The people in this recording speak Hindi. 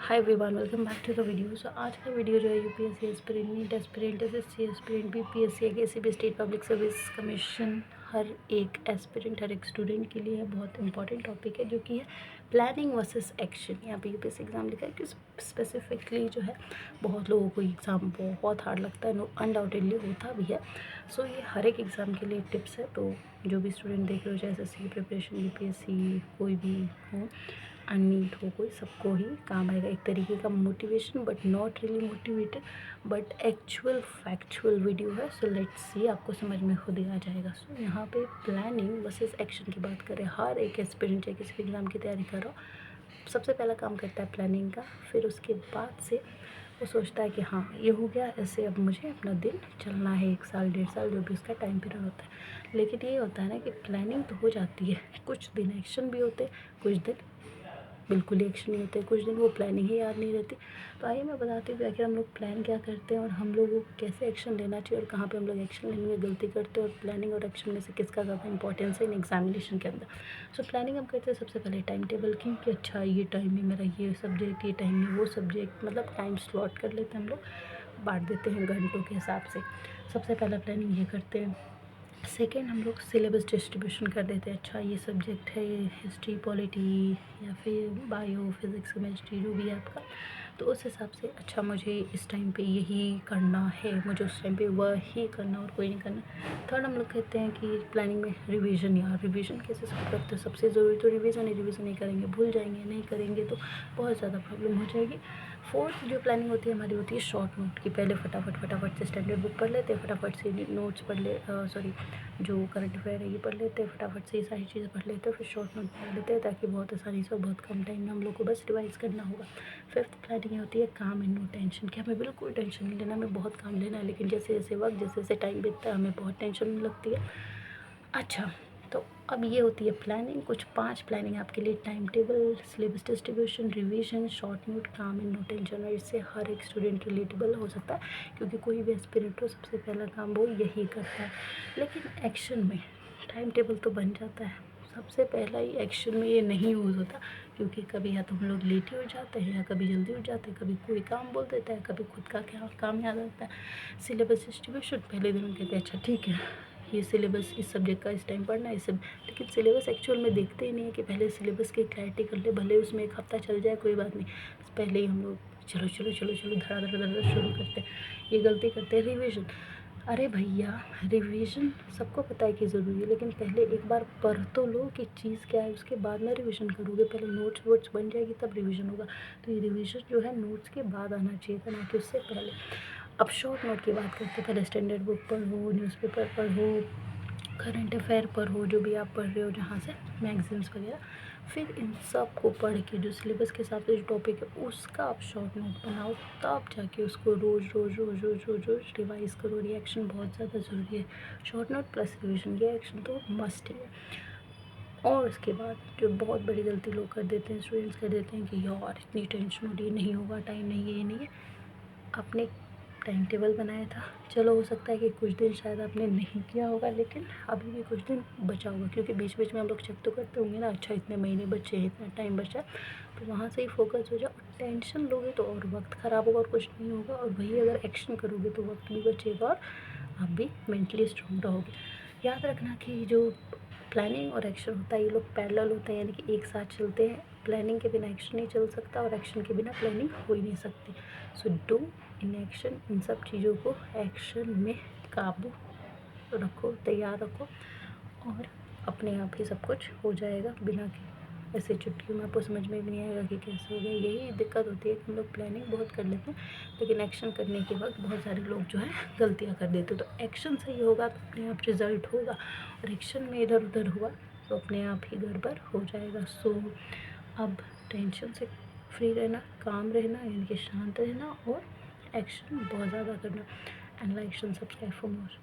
Hi everyone, welcome back to the video. So आज का वीडियो जो है UPSC aspirant, NEET aspirant, SSC aspirant, BPSC, किसी भी स्टेट पब्लिक सर्विस कमीशन, हर एक एस्पिरेंट, हर एक स्टूडेंट के लिए बहुत इंपॉर्टेंट टॉपिक है, जो कि है प्लानिंग वर्सेस एक्शन। यहाँ पे यूपीएससी एग्ज़ाम लिखा है कि स्पेसिफिकली जो है बहुत लोगों को एग्ज़ाम बहुत हार्ड लगता है, नो अनडाउटेडली होता भी है। सो ये हर एक एग्ज़ाम के लिए टिप्स है। तो जो भी स्टूडेंट देख रहे हो, चाहे एसएससी की प्रिपरेशन, यूपीएससी, कोई भी हो, नीट हो, कोई सबको ही काम आएगा। एक तरीके का motivation, but not really motivated, but actual factual video है। सो लेट्स सी, आपको समझ में खुद ही आ जाएगा। सो यहाँ पे प्लानिंग वर्सेस एक्शन की बात करें, हर एक एस्पिरेंट चाहे किसी भी एग्ज़ाम की तैयारी कर रहा हो, सबसे पहला काम करता है प्लानिंग का। फिर उसके बाद से वो सोचता है कि हाँ ये हो गया, ऐसे अब मुझे अपना दिन चलना है, 1 साल 1.5 साल जो भी उसका टाइम पीरियड होता है। लेकिन ये होता है ना कि प्लानिंग तो हो जाती है, कुछ दिन एक्शन भी होते, कुछ दिन बिल्कुल ही एक्शन नहीं होते, कुछ दिन वो प्लानिंग ही याद नहीं रहती। तो आइए मैं बताती हूँ कि आखिर हम लोग प्लान क्या करते हैं और हम लोगों को कैसे एक्शन लेना चाहिए और कहाँ पे हम लोग एक्शन लेने में गलती करते हैं, और प्लानिंग और एक्शन में से किसका ज़्यादा इंपॉर्टेंस है इन एग्जामिनेशन के अंदर। सो प्लानिंग हम करते हैं सबसे पहले टाइम टेबल की, कि अच्छा ये टाइम में मेरा ये सब्जेक्ट, ये टाइम में वो सब्जेक्ट, मतलब टाइम स्लॉट कर लेते हैं हम लोग, बांट देते हैं घंटों के हिसाब से। सबसे पहला प्लानिंग ये करते हैं। सेकेंड, हम लोग सिलेबस डिस्ट्रीब्यूशन कर देते हैं। अच्छा ये सब्जेक्ट है, ये हिस्ट्री, पॉलिटी या फिर बायो, फिज़िक्स, केमिस्ट्री, जो भी है आपका, तो उस हिसाब से अच्छा मुझे इस टाइम पे यही करना है, मुझे उस टाइम पे वही करना और कोई नहीं करना। थर्ड, हम लोग कहते हैं कि प्लानिंग में रिवीजन, यार रिवीजन कैसे सब करते हैं, सबसे ज़रूरी तो रिवीजन है, रिवीजन नहीं करेंगे भूल जाएंगे, नहीं करेंगे तो बहुत ज़्यादा प्रॉब्लम हो जाएगी। फोर्थ जो प्लानिंग होती है हमारी, होती है शॉर्ट नोट की। पहले फटाफट से स्टैंडर्ड बुक पढ़ लेते हैं, फटाफट से नोट्स पढ़ ले, सॉरी जो करंट अफेयर है ये पढ़ लेते हैं, फटाफट से ये सारी चीज़ें पढ़ लेते हैं, फिर शॉर्ट नोट पढ़ लेते हैं, ताकि बहुत आसानी से और बहुत कम टाइम में हम लोग को बस रिवाइज़ करना होगा। फिफ्थ प्लानिंग ये होती है काम एंड नो टेंशन, कि हमें बिल्कुल टेंशन नहीं लेना, हमें बहुत काम लेना है, लेकिन जैसे जैसे वक्त, जैसे जैसे टाइम बीतता है, हमें बहुत टेंशन लगती है। अच्छा, तो अब ये होती है प्लानिंग। कुछ 5 प्लानिंग आपके लिए, time table, syllabus distribution, revision, short note, काम एंड नो टेंशन। और इससे हर एक स्टूडेंट रिलेटेबल हो सकता है, क्योंकि कोई भी एस्पिरेंट हो सबसे पहला काम वो यही करता है। लेकिन एक्शन में टाइम टेबल तो बन जाता है, सबसे पहला ही एक्शन में ये नहीं यूज़ होता, क्योंकि कभी या तो हम लोग लेट ही उठ जाते हैं, या कभी जल्दी उठ जाते हैं, कभी कोई काम बोल देता है, कभी खुद का क्या काम याद आता है। सिलेबस डिस्ट्रीब्यूशन, पहले दिन हम कहते हैं अच्छा ठीक है ये सिलेबस इस सब्जेक्ट का इस टाइम पढ़ना है, इस सब, लेकिन सिलेबस एक्चुअल में देखते ही नहीं है कि पहले सिलेबस की क्लैरिटी कर ले, भले उसमें 1 हफ्ता चल जाए कोई बात नहीं, पहले ही हम लोग चलो चलो चलो चलो धड़ा धड़ा धड़ा धड़ा शुरू करते हैं। ये गलती करते हैं। रिवीजन, अरे भैया रिवीजन सबको पता है कि ज़रूरी है, लेकिन पहले एक बार पढ़ तो लो कि चीज़ क्या है, उसके बाद में रिवीजन करोगे। पहले नोट्स वोट्स बन जाएगी तब रिवीजन होगा। तो ये रिवीजन जो है नोट्स के बाद आना चाहिए था, ना कि उससे पहले। अब शॉर्ट नोट की बात करते हैं। पहले स्टैंडर्ड बुक पढ़ो, न्यूज़पेपर पढ़ो, करंट अफेयर पढ़ो, जो भी आप पढ़ रहे हो जहाँ से, मैगज़ीन्स वगैरह। फिर इन सब को पढ़ के जो सिलेबस के हिसाब से जो टॉपिक है उसका आप शॉर्ट नोट बनाओ, तब जाके उसको रोज़ रोज़ रोज़ रोज़ रोज़ रोज़ रिवाइज़ करो। रिएक्शन बहुत ज़्यादा ज़रूरी है। शॉर्ट नोट प्लस रिविजन, ये एक्शन तो मस्ट ही है। और उसके बाद जो बहुत बड़ी गलती लोग कर देते हैं, स्टूडेंट्स कर देते हैं कि यार इतनी टेंशन हो रही है, नहीं होगा, टाइम नहीं है, ये नहीं है। आपने टाइम टेबल बनाया था, चलो हो सकता है कि कुछ दिन शायद आपने नहीं किया होगा, लेकिन अभी भी कुछ दिन बचा होगा, क्योंकि बीच बीच में हम लोग चेक तो करते होंगे ना, अच्छा इतने महीने बचे हैं, इतना टाइम बचा है, तो वहाँ से ही फोकस हो जाओ। टेंशन लोगे तो और वक्त ख़राब होगा और कुछ नहीं होगा, और वही अगर एक्शन करोगे तो वक्त भी बचेगा और आप भी मेंटली स्ट्रॉन्ग रहोगे। याद रखना कि जो प्लानिंग और एक्शन होता है ये लोग पैरेलल होते हैं, यानी कि एक साथ चलते हैं। प्लानिंग के बिना एक्शन नहीं चल सकता, और एक्शन के बिना प्लानिंग हो ही नहीं सकती। सो डू इन एक्शन, इन सब चीज़ों को एक्शन में काबू रखो, तैयार रखो, और अपने आप ही सब कुछ हो जाएगा, बिना कि ऐसे चुटकियों में आपको समझ में भी नहीं आएगा कि कैसे हो गया। यही दिक्कत होती है कि हम लोग प्लानिंग बहुत कर लेते हैं, लेकिन एक्शन करने के वक्त बहुत सारे लोग जो है गलतियाँ कर देते हैं। तो एक्शन सही होगा तो अपने आप रिजल्ट होगा, और एक्शन में इधर उधर हुआ तो अपने आप ही गड़बड़ हो जाएगा। सो अब टेंशन से फ्री रहना, काम रहना, यानी कि शांत रहना, और एक्शन बहुत ज़्यादा करना। And like and subscribe for more.